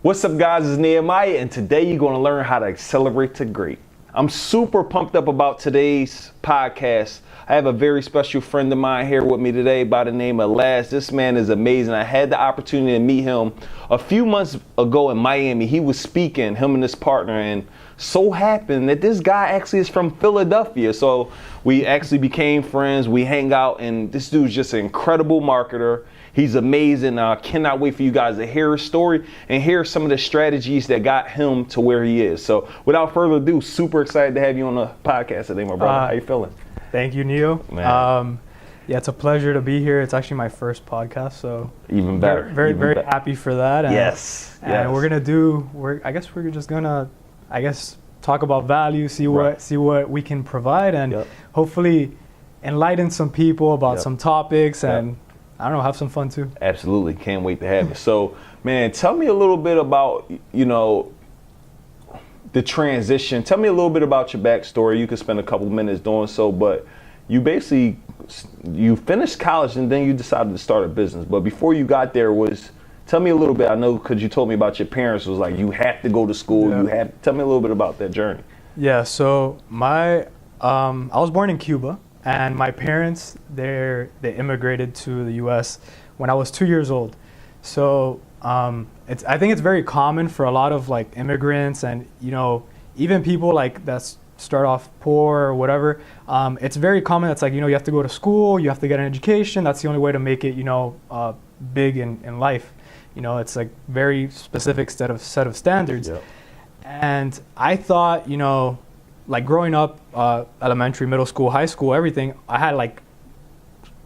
What's up, guys? It's Nehemiah, and today you're going to learn how to accelerate to great. I'm super pumped up about today's podcast. I have a very special friend of mine here with me today by the name of Laz. This man is amazing. I had the opportunity to meet him a few months ago in Miami. He was speaking, him and his partner, and so happened that this guy actually is from Philadelphia. So we actually became friends. We hang out, and this dude's just an incredible marketer. He's amazing. I cannot wait for you guys to hear his story and hear some of the strategies that got him to where he is. So without further ado, super excited to have you on the podcast today, my brother. How you feeling? Thank you, Neo. Yeah, it's a pleasure to be here. It's actually my first podcast, so even better. Very happy for that. And, yes. And I guess we're just gonna talk about value, see what we can provide, and hopefully enlighten some people about some topics, and I don't know, have some fun too. Absolutely, can't wait to have it. So, man, tell me a little bit about the transition. Tell me a little bit about your backstory. You could spend a couple minutes doing so, but you finished college and then you decided to start a business. But before you got there, tell me a little bit. I know because you told me about your parents was like, you have to go to school. Yeah. Tell me a little bit about that journey. Yeah. So I was born in Cuba, and my parents they immigrated to the U.S. when I was 2 years old. So I think it's very common for a lot of like immigrants and even people like that start off poor or whatever. It's very common. It's like you have to go to school, you have to get an education. That's the only way to make it big in life. It's like very specific set of standards. Yep. And I thought like growing up, elementary, middle school, high school, everything, I had like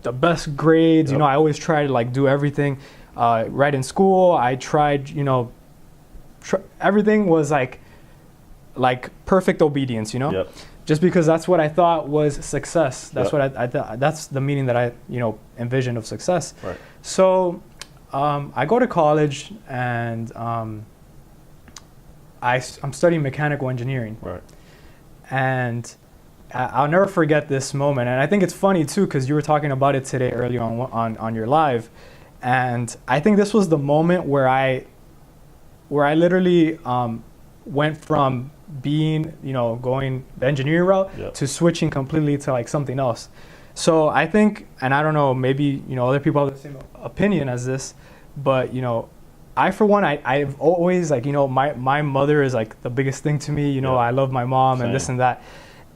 the best grades. Yep. I always tried to like do everything right in school. I tried, everything was like perfect obedience, Yep. Just because that's what I thought was success. That's what I thought. That's the meaning that I, envisioned of success. Right. So I go to college and I'm studying mechanical engineering. Right. And I'll never forget this moment. And I think it's funny too, because you were talking about it today early on your live. And I think this was the moment where I literally went from being, going the engineering route to switching completely to like something else. So I think, and I don't know, maybe, other people have the same opinion as this, but, I, for one, I've always like, my mother is like the biggest thing to me, I love my mom. Same. And this and that.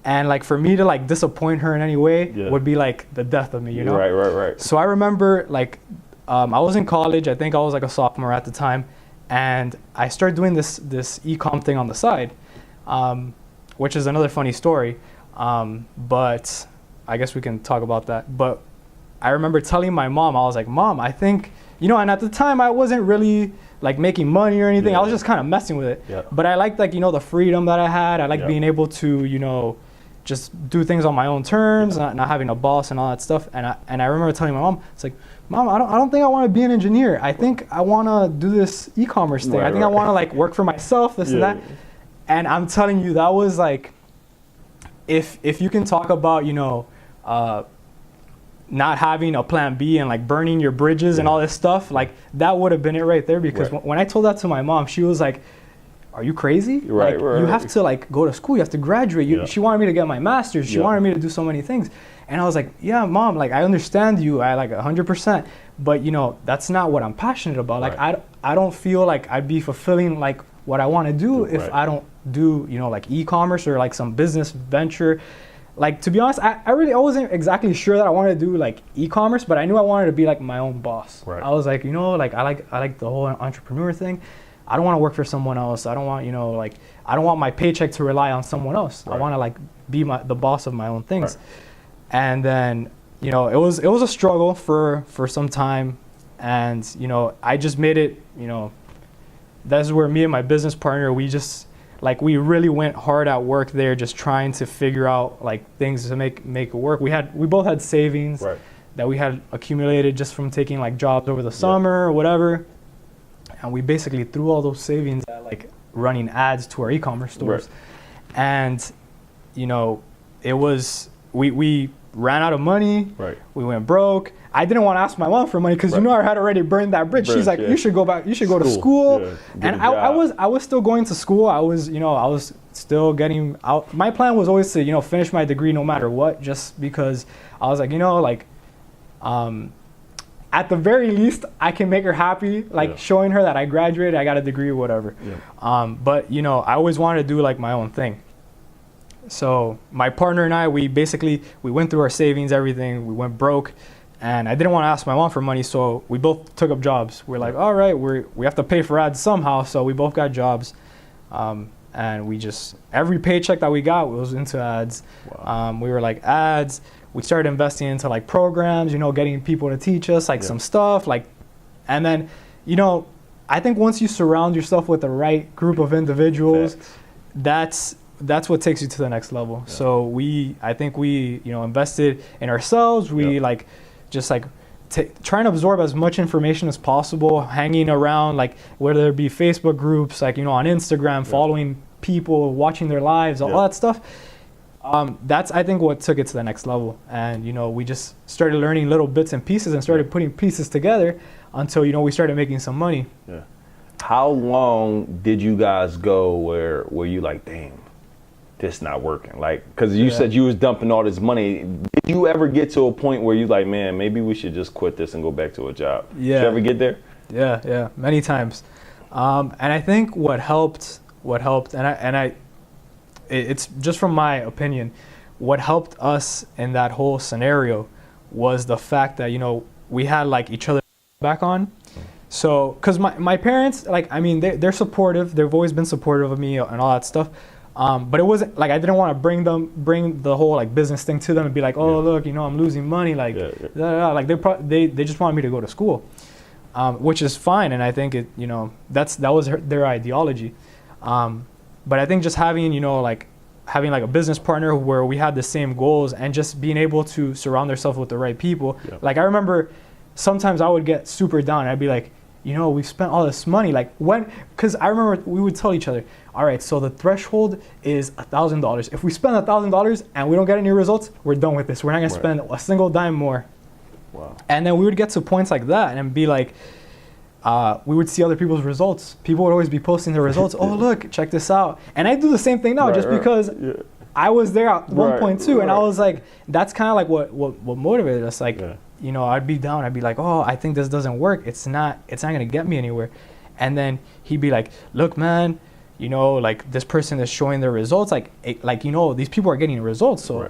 And like for me to like disappoint her in any way would be like the death of me, Right. So I remember like, I was in college. I think I was like a sophomore at the time. And I started doing this e-com thing on the side, which is another funny story. But I guess we can talk about that. But I remember telling my mom, I was like, Mom, I think, and at the time I wasn't really like making money or anything. I was just kind of messing with it. Yeah. But I liked like, the freedom that I had. I liked being able to, just do things on my own terms, not having a boss and all that stuff. And I remember telling my mom, it's like, Mom, I don't think I want to be an engineer. I think I want to do this e-commerce thing. I think I want to like work for myself, this and that. And I'm telling you, that was like, if you can talk about, not having a plan B and like burning your bridges and all this stuff, like that would have been it right there. Because when I told that to my mom, she was like, are you crazy? Right. You have to like go to school. You have to graduate. She wanted me to get my master's. She wanted me to do so many things. And I was like, yeah, Mom, like I understand you. I like 100%. But that's not what I'm passionate about. Like I don't feel like I'd be fulfilling like what I want to do if I don't do, like e-commerce or like some business venture. Like, to be honest, I wasn't exactly sure that I wanted to do like e-commerce, but I knew I wanted to be like my own boss. Right. I was like, like I like the whole entrepreneur thing. I don't want to work for someone else. I don't want, I don't want my paycheck to rely on someone else. Right. I want to like be the boss of my own things. Right. And then, it was a struggle for some time. And, I just made it, that's where me and my business partner, we really went hard at work there, just trying to figure out like things to make it work. We both had savings that we had accumulated just from taking like jobs over the summer or whatever. And we basically threw all those savings at like running ads to our e-commerce stores. Right. And, it was, we ran out of money. Right. We went broke. I didn't want to ask my mom for money because, you know, I had already burned that bridge. She's like, you should go back. You should go to school. Yeah, and I was still going to school. I was still getting out. My plan was always to, finish my degree no matter what, just because I was like, at the very least, I can make her happy, showing her that I graduated, I got a degree or whatever. Yeah. But, I always wanted to do my own thing. So my partner and I, we went through our savings, everything. We went broke. And I didn't want to ask my mom for money, so we both took up jobs. We're like, all right, we have to pay for ads somehow, so we both got jobs. And we just, every paycheck that we got was into ads. Wow. We were like ads. We started investing into programs, getting people to teach us some stuff. And then, I think once you surround yourself with the right group of individuals, that's what takes you to the next level. Yeah. So I think we invested in ourselves. We trying to absorb as much information as possible, hanging around, whether it be Facebook groups, on Instagram, following people, watching their lives, all that stuff. That's, I think, what took it to the next level. And, we just started learning little bits and pieces and started putting pieces together until, we started making some money. Yeah. How long did you guys go where you like, damn, this not working? Because you said you was dumping all this money. Did you ever get to a point where you like, man, maybe we should just quit this and go back to a job? Yeah. Did you ever get there? Yeah, many times. And I think what helped, it's just from my opinion, what helped us in that whole scenario was the fact that, we had each other back on. So, because my parents, they're supportive. They've always been supportive of me and all that stuff. But it wasn't I didn't want to bring the whole business thing to them and be like, oh, look, I'm losing money. They just wanted me to go to school, which is fine. And I think that was their ideology. But I think just having, having a business partner where we had the same goals and just being able to surround ourselves with the right people. Yeah. I remember sometimes I would get super down. I'd be like, we've spent all this money. Because I remember we would tell each other, all right, so the threshold is $1,000. If we spend $1,000 and we don't get any results, we're done with this. We're not going to spend a single dime more. Wow. And then we would get to points like that and be like, we would see other people's results. People would always be posting their results. Oh, look, check this out. And I do the same thing now because I was there at one point too. And I was like, that's kind of what motivated us. I'd be down. I'd be like, oh, I think this doesn't work. It's not going to get me anywhere. And then he'd be like, look, man, this person is showing their results. These people are getting results. So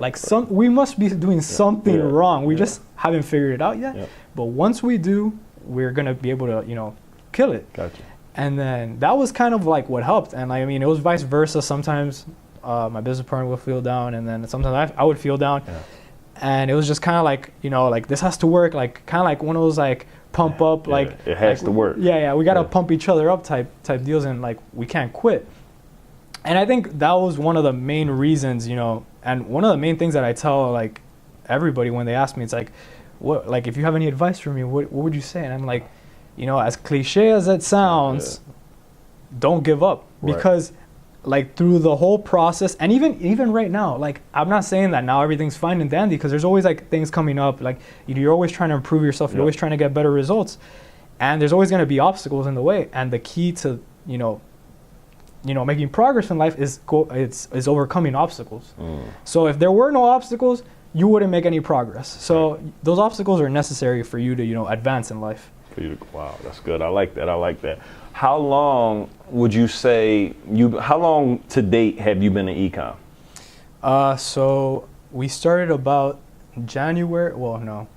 we must be doing something wrong. We just haven't figured it out yet. Yeah. But once we do, we're going to be able to, kill it. Gotcha. And then that was kind of what helped. And it was vice versa. Sometimes my business partner would feel down, and then sometimes I would feel down. Yeah. And it was just kind of this has to work. Kind of one of those pump up, it has to work. Yeah, we got to pump each other up type deals, and we can't quit. And I think that was one of the main reasons, and one of the main things that I tell everybody when they ask me, it's what, if you have any advice for me, what would you say? And I'm like, as cliche as it sounds, don't give up. Right. Because through the whole process, and even right now, I'm not saying that now everything's fine and dandy, because there's always things coming up. You're always trying to improve yourself. You're always trying to get better results, and there's always going to be obstacles in the way. And the key to making progress in life is overcoming obstacles. So if there were no obstacles, you wouldn't make any progress. So those obstacles are necessary for you to advance in life. Wow, that's good. I like that. How long would you say how long to date have you been in e-com? So we started about January. Well, no.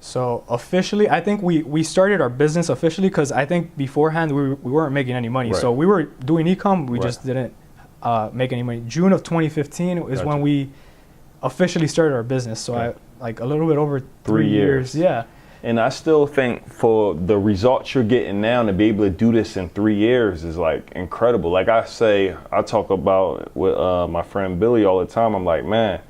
So officially, I think we started our business officially because I think beforehand we weren't making any money. Right. So we were doing e-com, we just didn't make any money. June of 2015 is when we officially started our business. So a little bit over 3 years. Yeah. And I still think for the results you're getting now, to be able to do this in 3 years is incredible. I talk about with my friend Billy all the time. I'm like, man,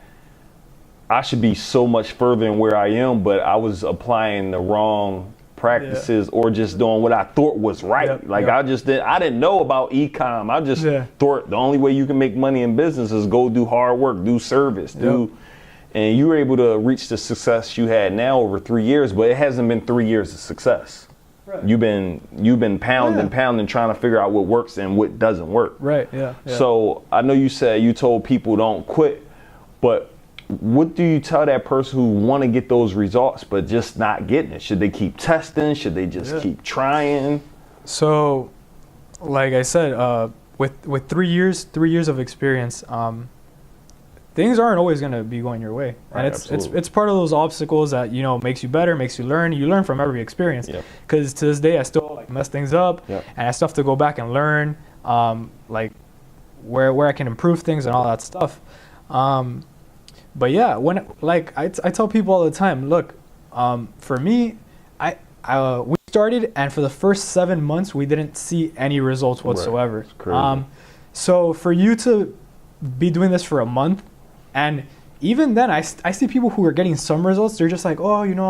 I should be so much further than where I am, but I was applying the wrong practices or just doing what I thought was right. I didn't know about e-com. I just thought the only way you can make money in business is go do hard work, do service, and you were able to reach the success you had now over 3 years, but it hasn't been 3 years of success. Right. You've been pounding trying to figure out what works and what doesn't work. Right. Yeah. So I know you said you told people don't quit, but what do you tell that person who want to get those results but just not getting it? Should they keep testing? Should they just keep trying? So, like I said, with 3 years of experience, things aren't always going to be going your way. Right, and it's part of those obstacles that, you know, makes you better, makes you learn. You learn from every experience. Because to this day, I still like mess things up, and I still have to go back and learn, like where I can improve things and all that stuff. But yeah, when like I tell people all the time, look, for me, we started, and for the first 7 months, we didn't see any results whatsoever. Right. So for you to be doing this for a month, and even then, I see people who are getting some results. They're just like, oh, you know,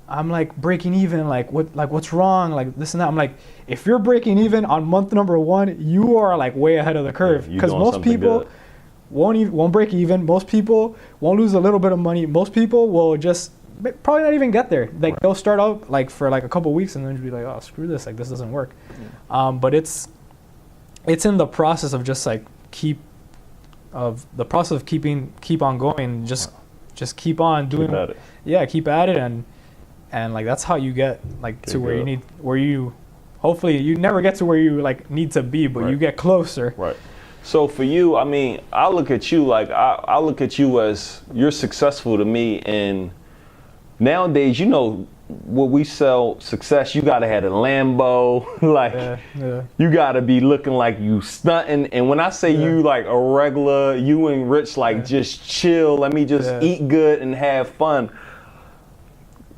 I'm like breaking even. What's wrong? Like this and that. I'm like, if you're breaking even on month number 1, you are like way ahead of the curve. Because most people won't break even. Most people won't lose a little bit of money. Most people will just probably not even get there. Like they'll start out like for like a couple of weeks and then be like, oh, screw this. Like this doesn't work. But it's in the process of just like keep on going. Just keep on doing. Keep at it. Yeah, keep at it, and like that's how you get like to where you need, where you hopefully you never get to where you like need to be, but you get closer. Right. So for you, I mean, I look at you like I look at you as you're successful to me, and nowadays, you know, what we sell success, you gotta have a Lambo, like you gotta be looking like you stunting. And when I say you like a regular, you and Rich like just chill, let me just eat good and have fun.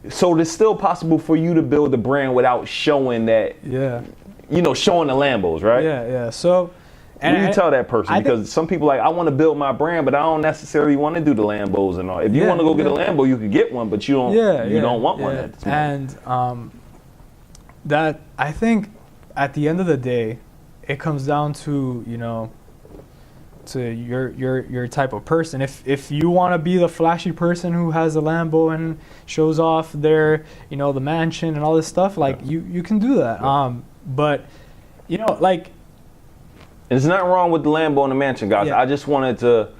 So it's still possible for you to build a brand without showing that, you know, showing the Lambos, right? Yeah. So. And what do you tell that person? Because some people like, I want to build my brand, but I don't necessarily want to do the Lambos and all. If you want to go get a Lambo, you could get one, but you don't. You don't want one. At this moment. And that I think at the end of the day, it comes down to, you know, to your type of person. If you want to be the flashy person who has a Lambo and shows off their, you know, the mansion and all this stuff, like you can do that. But you know, like. There's nothing wrong with the Lambo and the mansion, guys. I just wanted to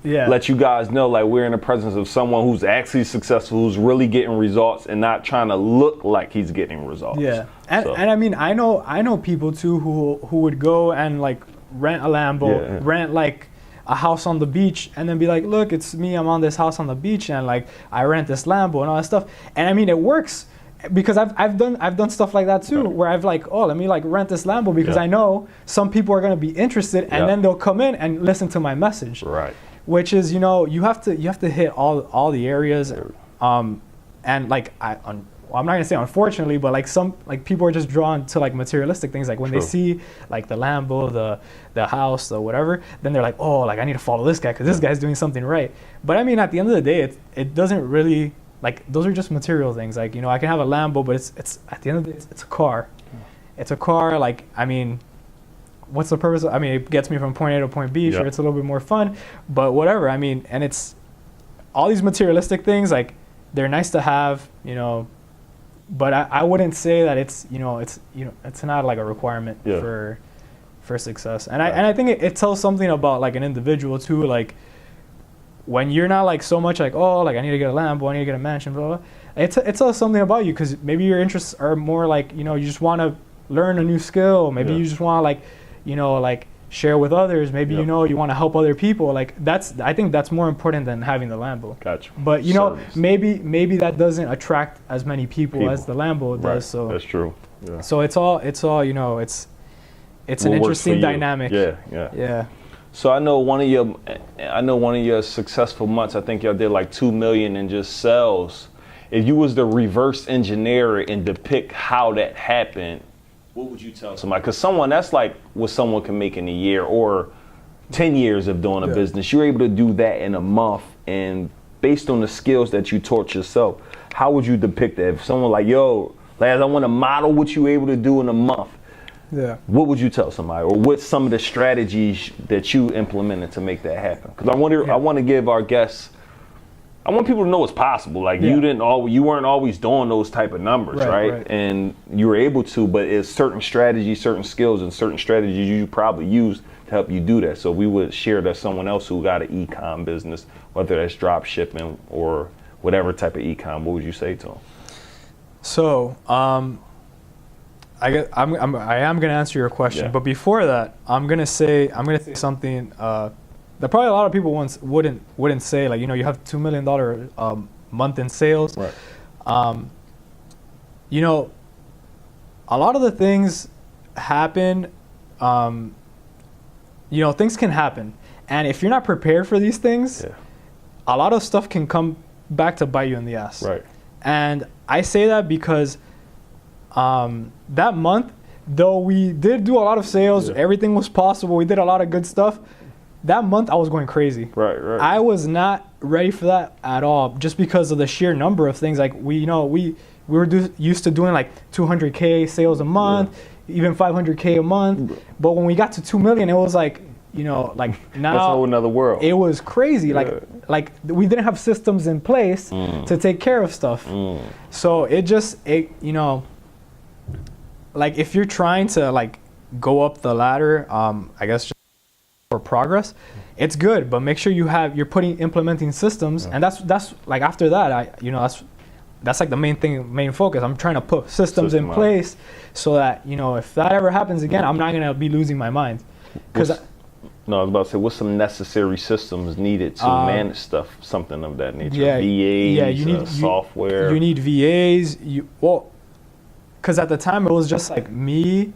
let you guys know, like, we're in the presence of someone who's actually successful, who's really getting results and not trying to look like he's getting results. Yeah, and I mean, I know people too who would go and like rent a Lambo, rent like a house on the beach, and then be like, look, it's me, I'm on this house on the beach, and like I rent this Lambo and all that stuff. And I mean, it works. Because I've done stuff like that too, where I've like, oh, let me like rent this Lambo because I know some people are gonna be interested, and then they'll come in and listen to my message. Right. Which is, you know, you have to hit all the areas, and like I'm not gonna say unfortunately, but like some like people are just drawn to like materialistic things. Like when they see like the Lambo, the house, the whatever, then they're like, oh, like I need to follow this guy because this guy's doing something right. But I mean, at the end of the day, it doesn't really. Like those are just material things. Like, you know, I can have a Lambo, but it's at the end of the day, it's a car. It's a car. Like, I mean, what's the purpose? I mean, it gets me from point A to point B. Sure, it's a little bit more fun, but whatever. I mean, and it's all these materialistic things. Like, they're nice to have, you know, but I wouldn't say that it's not like a requirement for success. And I think it tells something about like an individual too. Like. When you're not like so much like, oh, like I need to get a Lambo, I need to get a mansion, blah, blah, blah. It tells something about you, because maybe your interests are more like, you know, you just want to learn a new skill. Maybe you just want to like, you know, like share with others. Maybe, you know, you want to help other people. Like I think that's more important than having the Lambo. Gotcha. But you know, maybe that doesn't attract as many people as the Lambo does. So that's true. Yeah. So it's all, you know, it's an interesting dynamic. Yeah. So I know one of your successful months, I think y'all did like 2 million in just sales. If you was to reverse engineer it and depict how that happened, what would you tell somebody? Because that's like what someone can make in a year or 10 years of doing a business. You're able to do that in a month, and based on the skills that you taught yourself, how would you depict that? If someone like, yo, Laz, I want to model what you were able to do in a month. What would you tell somebody, or what's some of the strategies that you implemented to make that happen? Because I want to give our guests I want people to know it's possible. Like you weren't always doing those type of numbers, right? And you were able to, but it's certain strategies, certain skills, and certain strategies you probably use to help you do that. So we would share that someone else who got an e-com business, whether that's drop shipping or whatever type of e-com, what would you say to them? So I am going to answer your question, but before that, I'm going to say something that probably a lot of people wouldn't say. Like, you know, you have $2 million month in sales. Right. You know, a lot of the things happen. You know, things can happen, and if you're not prepared for these things, a lot of stuff can come back to bite you in the ass. Right. And I say that because that month, though we did do a lot of sales, everything was possible, we did a lot of good stuff. That month I was going crazy. Right. I was not ready for that at all, just because of the sheer number of things. Like we were used to doing like 200K sales a month, even 500K a month. But when we got to 2 million, it was like, you know, like now that's a whole nother world. It was crazy. Like we didn't have systems in place to take care of stuff. So it you know, like if you're trying to like go up the ladder, I guess just for progress, it's good, but make sure you're implementing systems, and that's like after that, that's like the main focus. I'm trying to put systems in place so that, you know, if that ever happens again, I'm not gonna be losing my mind. No, I was about to say, what's some necessary systems needed to manage stuff, something of that nature? VAs, you need software. You need VAs. Because at the time it was just like me,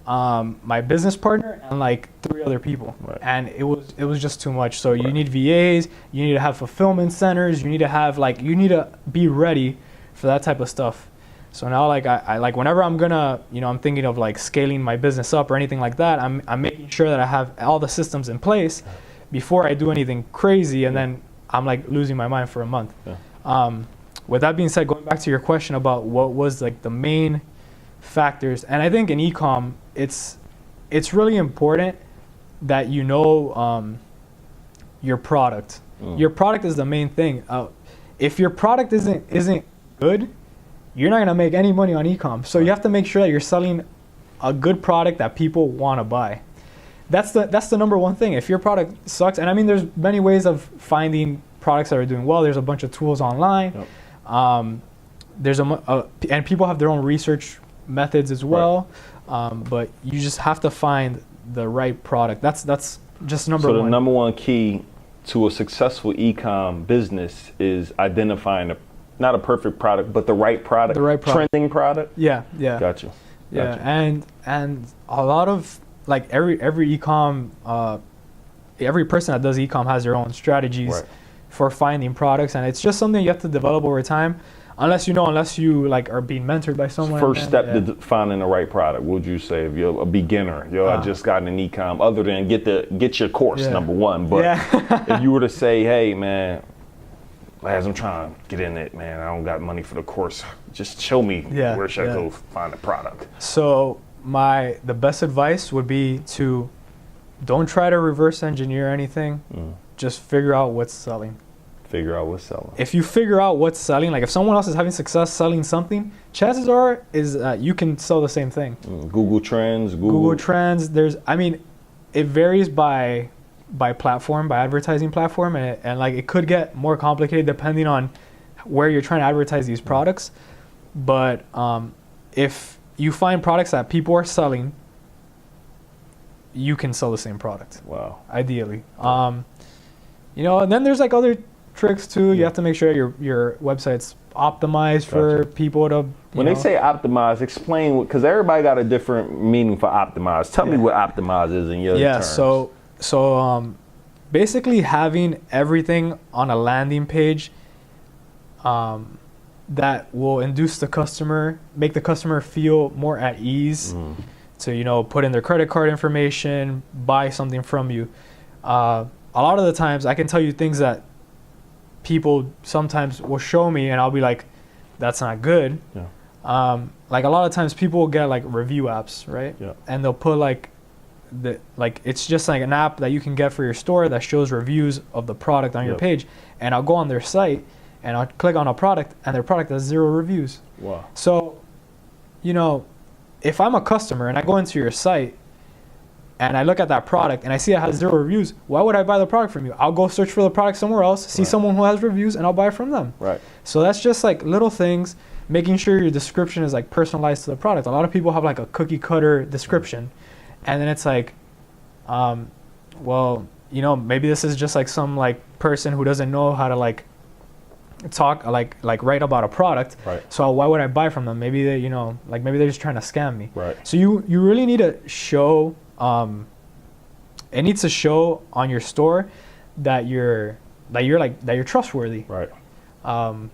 my business partner, and like 3 other people, and it was just too much. So you need VAs. You need to have fulfillment centers. You need to be ready for that type of stuff. So now, like I like whenever I'm gonna, you know, I'm thinking of like scaling my business up or anything like that, I'm making sure that I have all the systems in place before I do anything crazy, and then I'm like losing my mind for a month. With that being said, going back to your question about what was like the main factors, and I think in e-com, it's really important that you know your product. Your product is the main thing. If your product isn't good, you're not gonna make any money on e-com. So you have to make sure that you're selling a good product that people want to buy. That's the number one thing. If your product sucks, and I mean, there's many ways of finding products that are doing well. There's a bunch of tools online. There's and people have their own research methods as well. But you just have to find the right product. That's just number one. So the number one key to a successful e-com business is identifying not a perfect product, but the right product, trending product. Yeah. Gotcha. Yeah, and a lot of like every e-com, every person that does e-com has their own strategies for finding products, and it's just something you have to develop over time. Unless you like are being mentored by someone. First step to finding the right product. What would you say if you're a beginner? I just got an e-com. Other than get your course, number one. But if you were to say, hey man, Laz, I'm trying to get in it, man. I don't got money for the course. Just show me where should I go find a product. So the best advice would be to don't try to reverse engineer anything. Just figure out what's selling. If you figure out what's selling, like if someone else is having success selling something, chances are you can sell the same thing. Google Trends. It varies by platform, by advertising platform, and like it could get more complicated depending on where you're trying to advertise these products. But if you find products that people are selling, you can sell the same product. Wow. Ideally. And then there's like other tricks too. You have to make sure your website's optimized for people to. When they say optimize, explain, because everybody got a different meaning for optimize. Tell me what optimize is in your terms. So basically having everything on a landing page that will induce the customer, make the customer feel more at ease to put in their credit card information, buy something from you. A lot of the times I can tell you things that people sometimes will show me and I'll be like, that's not good. Like a lot of times people will get like review apps, right? And they'll put it's just like an app that you can get for your store that shows reviews of the product on your page. And I'll go on their site and I'll click on a product, and their product has 0 reviews. Wow. So, you know, if I'm a customer and I go into your site and I look at that product and I see it has 0 reviews, why would I buy the product from you? I'll go search for the product somewhere else, see someone who has reviews, and I'll buy it from them. Right. So that's just like little things, making sure your description is like personalized to the product. A lot of people have like a cookie cutter description, and then it's like, well, you know, maybe this is just like some like person who doesn't know how to like talk, like write about a product. Right. So why would I buy from them? Maybe they, you know, like maybe they're just trying to scam me. Right. So you really need to show, it needs to show on your store that you're trustworthy. Right. And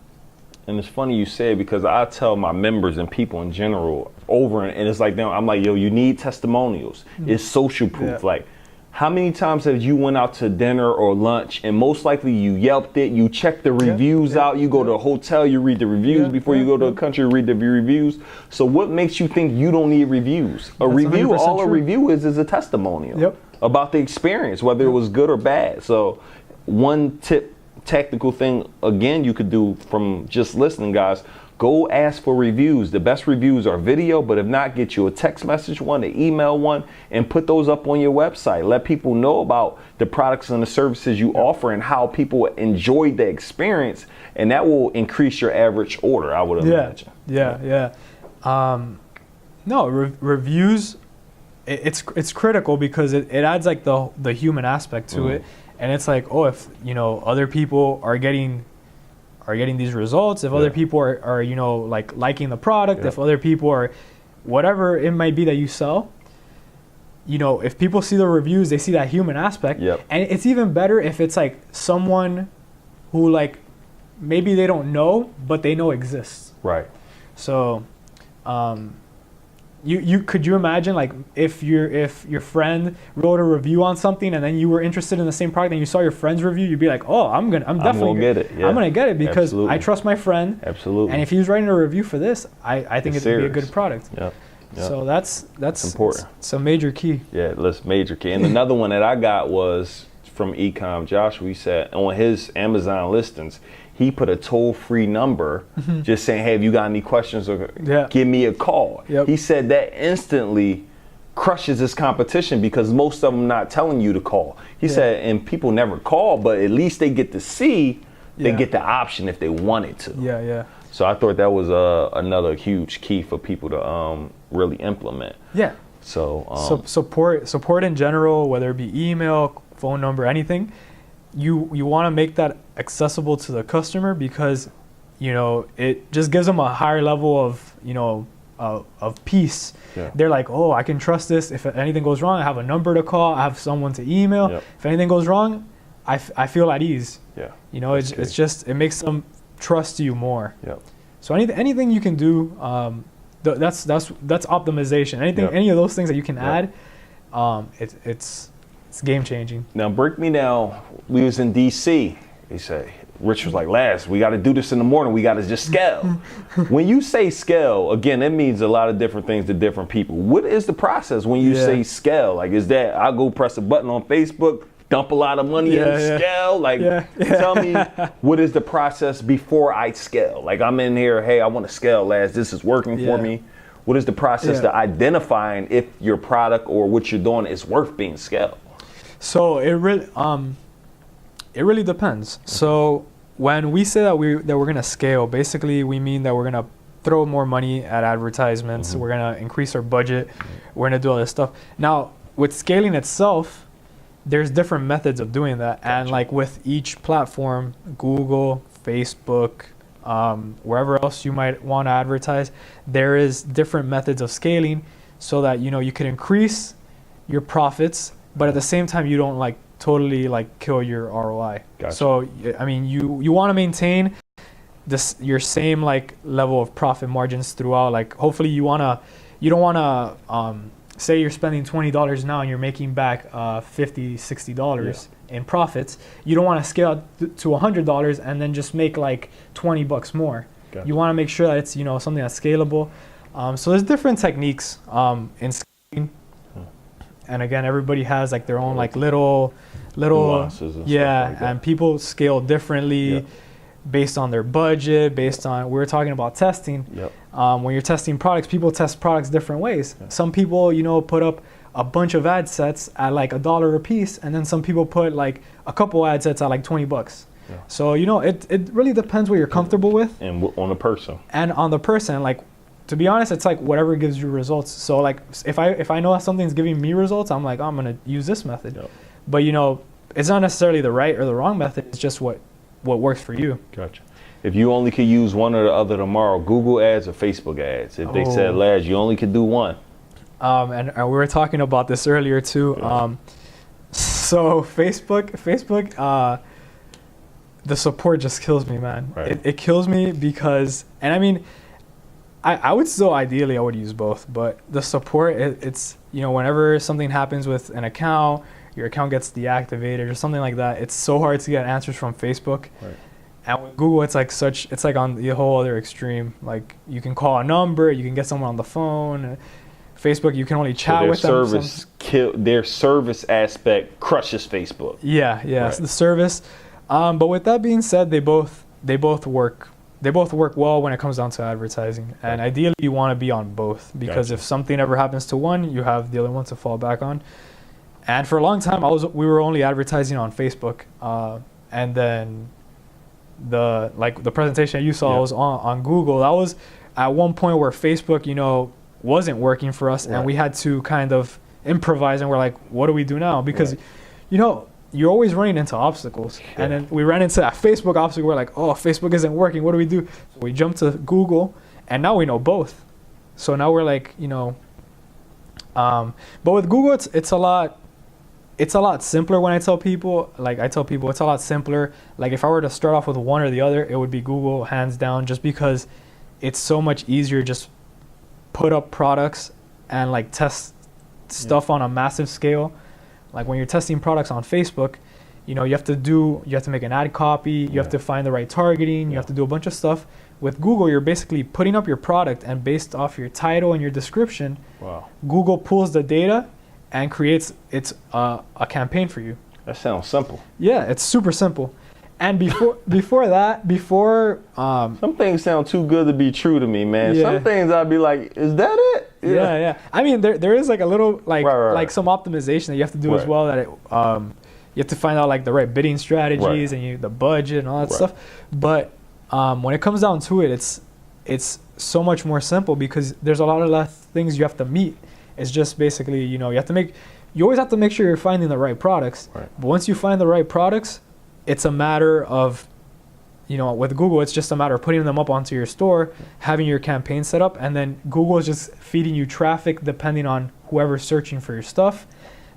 it's funny you say it, because I tell my members and people in general over, and it's like, I'm like, yo, you need testimonials. It's social proof. Like, how many times have you went out to dinner or lunch and most likely you Yelped it, you check the reviews out, you go to a hotel, you read the reviews before you go to a country, read the reviews. So what makes you think you don't need reviews? A review, all true. A review is a testimonial about the experience, whether it was good or bad. So one tip, technical thing, again, you could do from just listening, guys, go ask for reviews. The best reviews are video, but if not, get you a text message one, an email one, and put those up on your website. Let people know about the products and the services you offer and how people enjoy the experience, and that will increase your average order, I would imagine. No, reviews, it's critical because it adds like the human aspect to it, and it's like, oh, if you know other people are getting these results, if other people are you know like liking the product, if other people are whatever it might be that you sell, you know, if people see the reviews, they see that human aspect. And it's even better if it's like someone who like maybe they don't know but they know exists. Right. So you could you imagine like if your friend wrote a review on something and then you were interested in the same product and you saw your friend's review, you'd be like, oh, I'm definitely gonna get it. I'm gonna get it because I trust my friend. Absolutely. And if he was writing a review for this, I think it'd be a good product. Yep. So that's important. It's a major key. Yeah, that's major key. And another one that I got was from Ecom Joshua. He said on his Amazon listings, he put a toll-free number just saying, hey, if you got any questions, or give me a call. He said that instantly crushes his competition because most of them not telling you to call. He said, and people never call, but at least they get to see, they get the option if they wanted to. So I thought that was another huge key for people to really implement. So support in general, whether it be email, phone number, anything, you want to make that accessible to the customer because, you know, it just gives them a higher level of, you know, of peace. They're like, oh, I can trust this. If anything goes wrong, I have a number to call. I have someone to email. If anything goes wrong, I feel at ease. You know, it's just, it makes them trust you more. So anything you can do, that's optimization. Any of those things that you can add, it's game changing. Now break me down. We was in DC. He said, Rich was like, Laz, we got to do this in the morning. We got to just scale. When you say scale, again, it means a lot of different things to different people. What is the process when you say scale? Like, is that I go press a button on Facebook, dump a lot of money in scale? Like, tell me, what is the process before I scale? Like, I'm in here, hey, I want to scale, Laz. This is working for me. What is the process to identifying if your product or what you're doing is worth being scaled? So it really depends. So when we say that we're gonna scale, basically we mean that we're gonna throw more money at advertisements. We're gonna increase our budget. We're gonna do all this stuff. Now with scaling itself, there's different methods of doing that, and like with each platform, Google, Facebook, wherever else you might want to advertise, there is different methods of scaling so that, you know, you can increase your profits, but at the same time you don't like totally like kill your ROI. So I mean, you want to maintain your same like level of profit margins throughout. Like hopefully you don't want to say you're spending $20 now and you're making back $50, $60 in profits. You don't want to scale to $100 and then just make like $20 more. You want to make sure that it's, you know, something that's scalable. So there's different techniques in scaling. And again, everybody has like their own like little nuances and stuff like that. And people scale differently. based on their budget, based on, we were talking about testing. Yep. When you're testing products, people test products different ways. Yeah. Some people, put up a bunch of ad sets at like $1 a piece, and then some people put like a couple ad sets at like $20. Yeah. So, it really depends what you're comfortable with. And on the person. And on the person, like, to be honest, it's like whatever gives you results. So like if I know something's giving me results, I'm like, oh, I'm going to use this method. Yep. But it's not necessarily the right or the wrong method. It's just what works for you. Gotcha. If you only could use one or the other tomorrow, Google ads or Facebook ads, if they said, Laz, you only could do one. And we were talking about this earlier too. Yeah. So Facebook, the support just kills me, man. Right. It kills me because, and I mean, I would still ideally, I would use both, but the support, it's, whenever something happens with an account, your account gets deactivated or something like that, it's so hard to get answers from Facebook. Right. And with Google, it's like on the whole other extreme. Like you can call a number, you can get someone on the phone. Facebook, you can only chat with them. Their service aspect crushes Facebook. Yeah, right. The service. But with that being said, they both work. They both work well when it comes down to advertising. And ideally, you want to be on both because if something ever happens to one, you have the other one to fall back on. And for a long time, we were only advertising on Facebook. And then the presentation you saw was on Google. That was at one point where Facebook, wasn't working for us, and we had to kind of improvise. And we're like, what do we do now? Because, you're always running into obstacles. Yeah. And then we ran into that Facebook obstacle. We're like, oh, Facebook isn't working. What do we do? So we jumped to Google, and now we know both. So now we're like, but with Google, it's a lot simpler when I tell people. Like I tell people it's a lot simpler. Like if I were to start off with one or the other, it would be Google hands down, just because it's so much easier. Just put up products and like test stuff on a massive scale. Like when you're testing products on Facebook, you have to make an ad copy, you have to find the right targeting, you have to do a bunch of stuff. With Google, you're basically putting up your product, and based off your title and your description, Google pulls the data and creates a campaign for you. That sounds simple. Yeah, it's super simple. And before some things sound too good to be true to me, man. Yeah. Some things I'd be like, is that it? Yeah. I mean, there is like a little like some optimization that you have to do as well. That you have to find out like the right bidding strategies and the budget and all that stuff. But when it comes down to it, it's so much more simple because there's a lot of less things you have to meet. It's just basically you always have to make sure you're finding the right products. Right. But once you find the right products, it's a matter of, with Google, it's just a matter of putting them up onto your store, having your campaign set up, and then Google is just feeding you traffic depending on whoever's searching for your stuff,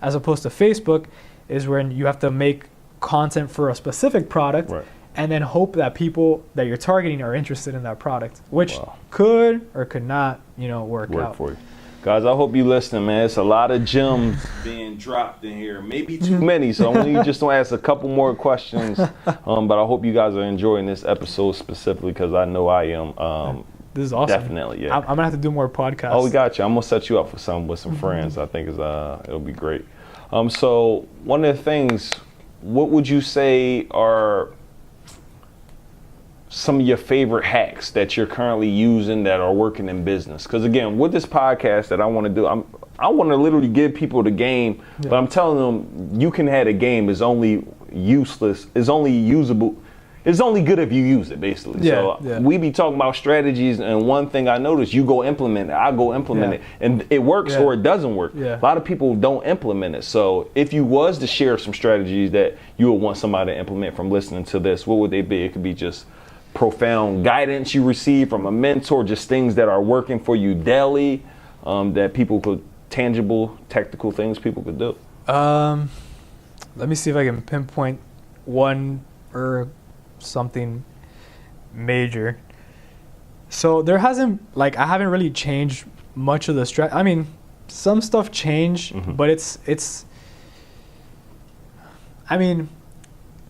as opposed to Facebook is when you have to make content for a specific product and then hope that people that you're targeting are interested in that product, which could or could not, work out for you. Guys, I hope you listening, man. It's a lot of gems being dropped in here. Maybe too many, so I'm only just going to ask a couple more questions. But I hope you guys are enjoying this episode specifically because I know I am. This is awesome. Definitely, yeah. I'm going to have to do more podcasts. Oh, we got you. I'm going to set you up with some friends. I think it'll be great. So one of the things, what would you say are some of your favorite hacks that you're currently using that are working in business? Because again, with this podcast that I want to do, I want to literally give people the game, but I'm telling them you can have a game is only useless, is only usable, it's only good if you use it basically. We be talking about strategies, and one thing I noticed, you go implement it, I go implement it, and it works or it doesn't work. A lot of people don't implement it. So if you was to share some strategies that you would want somebody to implement from listening to this, what would they be? It could be just profound guidance you receive from a mentor, just things that are working for you daily, that people could, tangible, tactical things people could do. Let me see if I can pinpoint one or something major. So there hasn't, I haven't really changed much of the strategy. I mean, some stuff changed, but it's, I mean,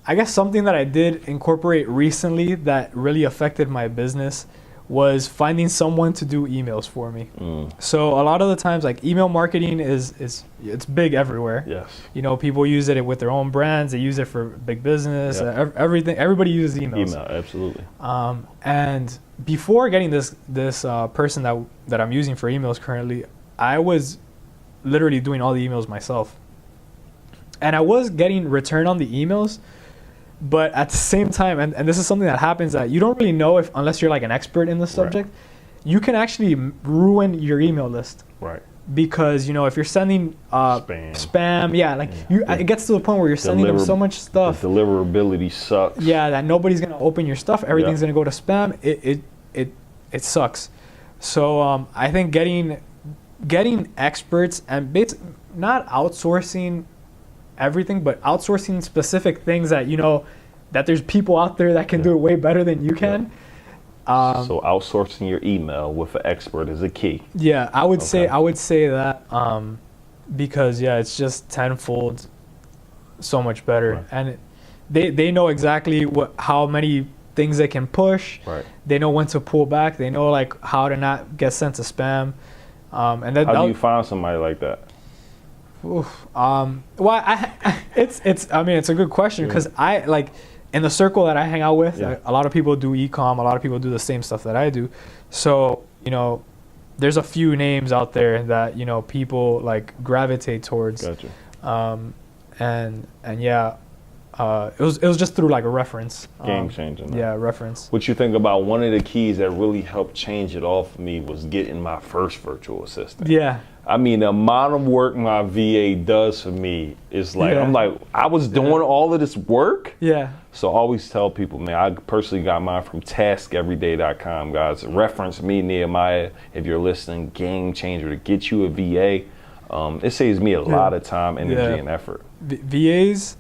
I guess something that I did incorporate recently that really affected my business was finding someone to do emails for me. So a lot of the times, like, email marketing it's big everywhere. Yes. You know, people use it with their own brands. They use it for big business. Everything. Everybody uses emails. Email, absolutely. And before getting this person that I'm using for emails currently, I was literally doing all the emails myself. And I was getting return on the emails, but at the same time, and this is something that happens that you don't really know unless you're like an expert in the subject, you can actually ruin your email list. Right. Because, you know, if you're sending spam, it gets to the point where you're sending them so much stuff. The deliverability sucks. Yeah, that nobody's gonna open your stuff. Everything's gonna go to spam. It sucks. So I think getting experts and not outsourcing everything, but outsourcing specific things that, you know, that there's people out there that can do it way better than you can. So outsourcing your email with an expert is a key. Yeah, I would say that because it's just tenfold so much better, and they know exactly how many things they can push. Right. They know when to pull back. They know like how to not get sent to spam. And then how do you find somebody like that? It's a good question because I like in the circle that I hang out with, a lot of people do e-com, a lot of people do the same stuff that I do. So, you know, there's a few names out there that, you know, people like gravitate towards. Gotcha. It was just through like a reference. Game changing. Reference. What you think about one of the keys that really helped change it all for me was getting my first virtual assistant. Yeah. I mean, the amount of work my VA does for me is like, I'm like, I was doing all of this work. Yeah. So I always tell people, man, I personally got mine from taskeveryday.com, guys. Reference me, Nehemiah, if you're listening. Game changer to get you a VA. It saves me a lot of time, energy, and effort. VAs.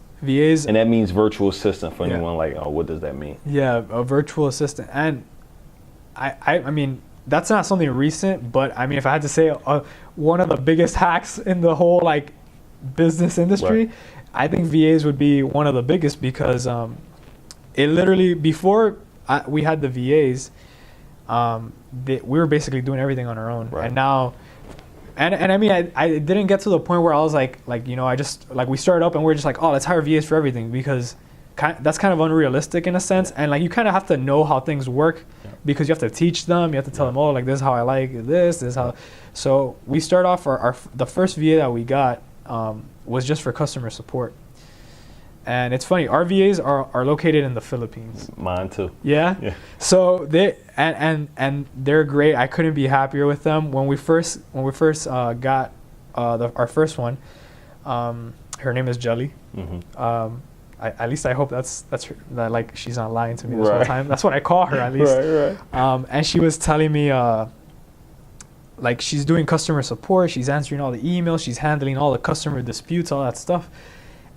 And that means virtual assistant for anyone like, oh, what does that mean? Yeah, a virtual assistant. And I mean, that's not something recent, but I mean, if I had to say one of the biggest hacks in the whole like business industry, I think VAs would be one of the biggest because it literally, before we had the VAs, we were basically doing everything on our own. Right. And now, and I mean, I didn't get to the point where I was like, you know, I just, like, we started up and we're just like, oh, let's hire VAs for everything, because that's kind of unrealistic in a sense. And like, you kind of have to know how things work because you have to teach them, you have to tell them, oh, like, this is how I like this is how. So we start off the first VA that we got was just for customer support. And it's funny, our VAs are located in the Philippines. Mine too. Yeah. So they and they're great. I couldn't be happier with them. When we first got our first one, her name is Jelly. Mm-hmm. At least I hope that's her, that like she's not lying to me this whole time. That's what I call her, at least. Right. And she was telling me like, she's doing customer support, she's answering all the emails, she's handling all the customer disputes, all that stuff.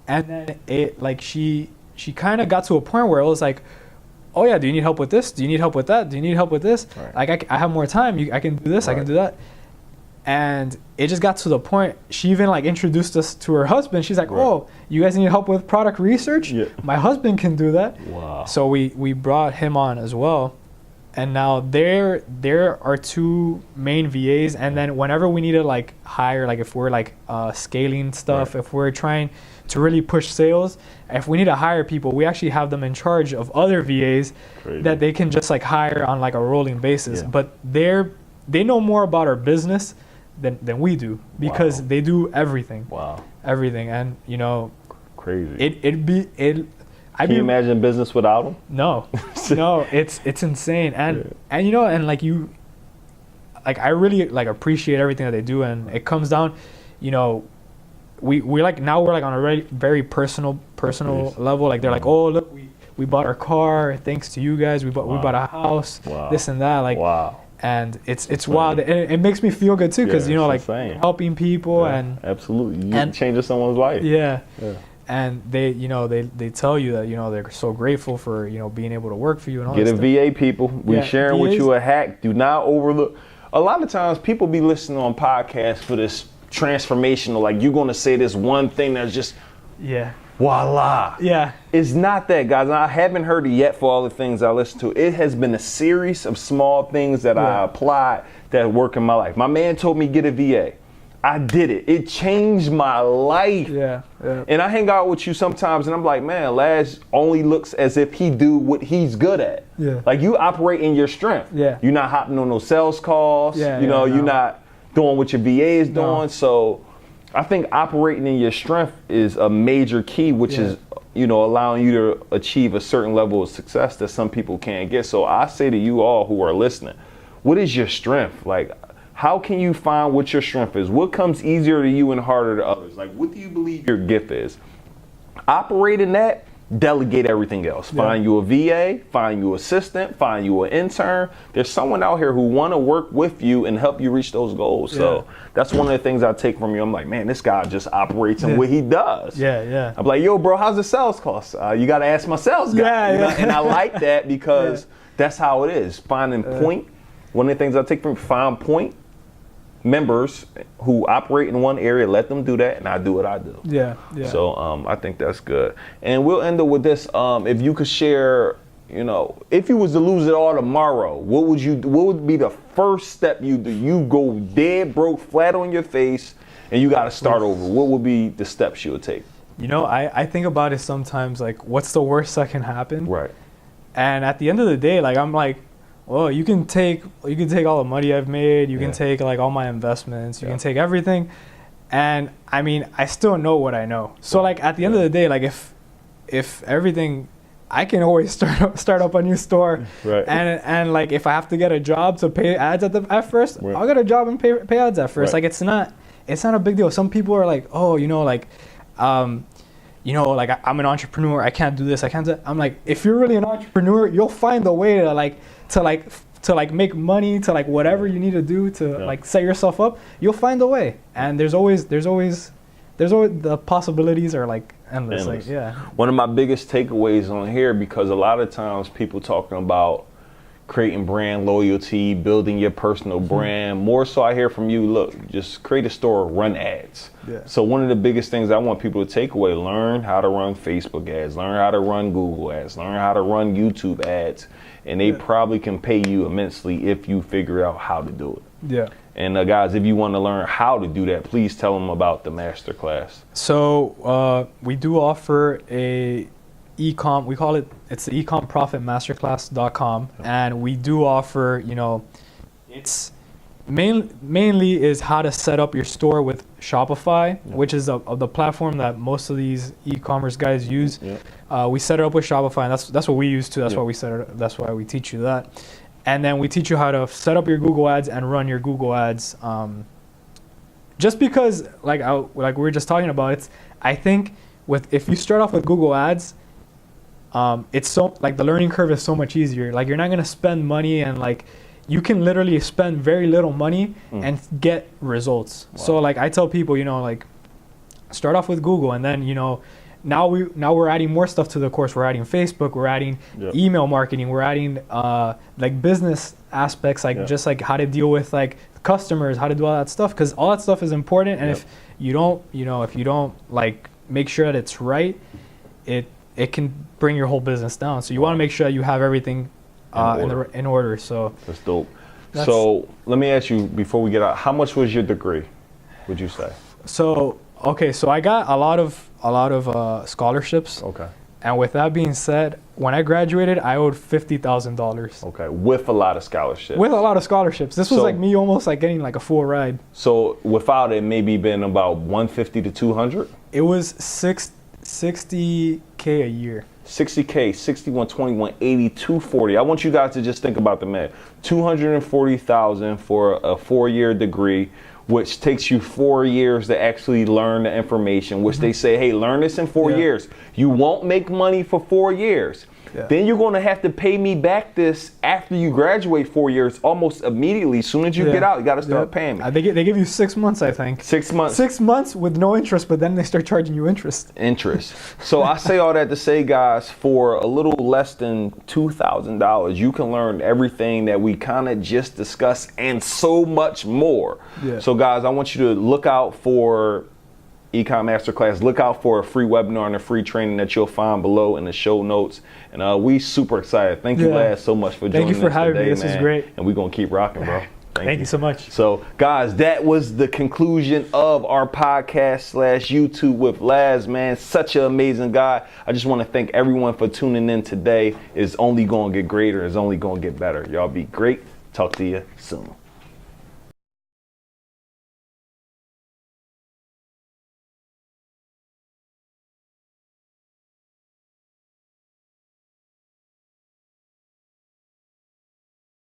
And then it, like, she kind of got to a point where it was like, oh yeah, do you need help with this? Do you need help with that? Do you need help with this? Right. Like, I have more time. I can do this. Right. I can do that. And it just got to the point, she even like introduced us to her husband. She's like, oh, you guys need help with product research? Yeah. My husband can do that. Wow. So we brought him on as well. And now there are two main VAs. And then whenever we need to like hire, like if we're like scaling stuff, if we're trying to really push sales, if we need to hire people, we actually have them in charge of other VAs that they can just like hire on like a rolling basis. Yeah. But they know more about our business than we do, because they do everything. Wow. Everything. And you know, crazy. Can you imagine business without them? No. No, it's insane. And you know, and like I really like appreciate everything that they do, and it comes down, you know, we like, now we're like on a very personal level. Like, they're like, oh, look, we bought our car thanks to you guys. We bought a house, this and that. Like, and it's wild. It makes me feel good too, because you know, like, helping people and absolutely, you changing someone's life. Yeah. And they, you know, they tell you that, you know, they're so grateful for, you know, being able to work for you and all that stuff. Get a VA, people. We sharing with you a hack. Do not overlook. A lot of times people be listening on podcasts for this transformational, like, you're going to say this one thing that's just, Voila. Yeah. It's not that, guys. I haven't heard it yet for all the things I listen to. It has been a series of small things that I applied that work in my life. My man told me get a VA. I did it. It changed my life. Yeah. And I hang out with you sometimes and I'm like, man, Laz only looks as if he do what he's good at. Yeah. Like you operate in your strength. Yeah. You're not hopping on no sales calls. Yeah, You're not doing what your VA is doing. No. So I think operating in your strength is a major key, which is, allowing you to achieve a certain level of success that some people can't get. So I say to you all who are listening, what is your strength? Like, how can you find what your strength is? What comes easier to you and harder to others? Like, what do you believe your gift is? Operate in that, delegate everything else. Yeah. Find you a VA, find you an assistant, find you an intern. There's someone out here who want to work with you and help you reach those goals. Yeah. So that's one of the things I take from you. I'm like, man, this guy just operates in what he does. Yeah. I'm like, yo, bro, how's the sales cost? You got to ask my sales guy. Yeah. And I like that because that's how it is. Finding point. One of the things I take from find point members who operate in one area, let them do that, and I do what I do. Yeah. So I think that's good. And we'll end up with this. If you could share, if you was to lose it all tomorrow, what would be the first step you do? You go dead broke, flat on your face, and you got to start over. What would be the steps you would take? I think about it sometimes, like, what's the worst that can happen? Right. And at the end of the day, like, I'm like, well, you can take all the money I've made, you can take like all my investments, you can take everything, and I mean, I still know what I know. So like at the end of the day, like if everything, I can always start up a new store, and like if I have to get a job to pay ads at first, I'll get a job and pay ads at first. Like it's not a big deal. Some people are like, oh, like I'm an entrepreneur, I can't do this, I can't do that. I'm like, if you're really an entrepreneur, you'll find a way to make money, to like whatever you need to do to like set yourself up, you'll find a way. And there's always the possibilities are like endless. Like, one of my biggest takeaways on here, because a lot of times people talking about creating brand loyalty, building your personal brand. More so I hear from you, look, just create a store, run ads. So one of the biggest things I want people to take away, learn how to run Facebook ads, learn how to run Google ads, learn how to run YouTube ads, and they probably can pay you immensely if you figure out how to do it. And guys, if you want to learn how to do that, please tell them about the masterclass. So we do offer a e-com, it's the e-com profit masterclass.com, and we do offer, it's mainly is how to set up your store with Shopify, which is the platform that most of these e-commerce guys use. We set it up with Shopify, and that's what we use too. That's why we set it up. That's why we teach you that. And then we teach you how to set up your Google ads and run your Google ads. Just because, like we were just talking about, I think if you start off with Google ads, it's so like the learning curve is so much easier. Like you're not gonna spend money, and like you can literally spend very little money and get results. So like I tell people, like start off with Google, and then now we're adding more stuff to the course. We're adding Facebook, we're adding email marketing, we're adding like business aspects, like just like how to deal with like customers, how to do all that stuff, because all that stuff is important. And if you don't like make sure that it's right, it can bring your whole business down. So you want to make sure that you have everything in order. So that's dope. So let me ask you before we get out, how much was your degree, would you say? So I got a lot of scholarships. Okay. And with that being said, when I graduated, I owed $50,000. Okay, with a lot of scholarships. With a lot of scholarships. This was like me almost like getting like a full ride. So without it, maybe been about 150 to 200? It was $60K a year. 60K, 61, 21, 80, 240. I want you guys to just think about the math. 240,000 for a 4-year degree, which takes you 4 years to actually learn the information, which they say, hey, learn this in 4 years. You won't make money for 4 years. Then you're going to have to pay me back this after you graduate 4 years, almost immediately. As soon as you get out, you got to start paying me. They give you 6 months, I think. 6 months. 6 months with no interest, but then they start charging you interest. So I say all that to say, guys, for a little less than $2,000, you can learn everything that we kind of just discussed and so much more. So guys, I want you to look out for Econ Masterclass. Look out for a free webinar and a free training that you'll find below in the show notes. And we super excited. Thank you, Laz, so much for joining us today. Thank you for having me. This is great. And we're going to keep rocking, bro. Thank you so much. So, guys, that was the conclusion of our podcast / YouTube with Laz, man. Such an amazing guy. I just want to thank everyone for tuning in today. It's only going to get greater. It's only going to get better. Y'all be great. Talk to you soon.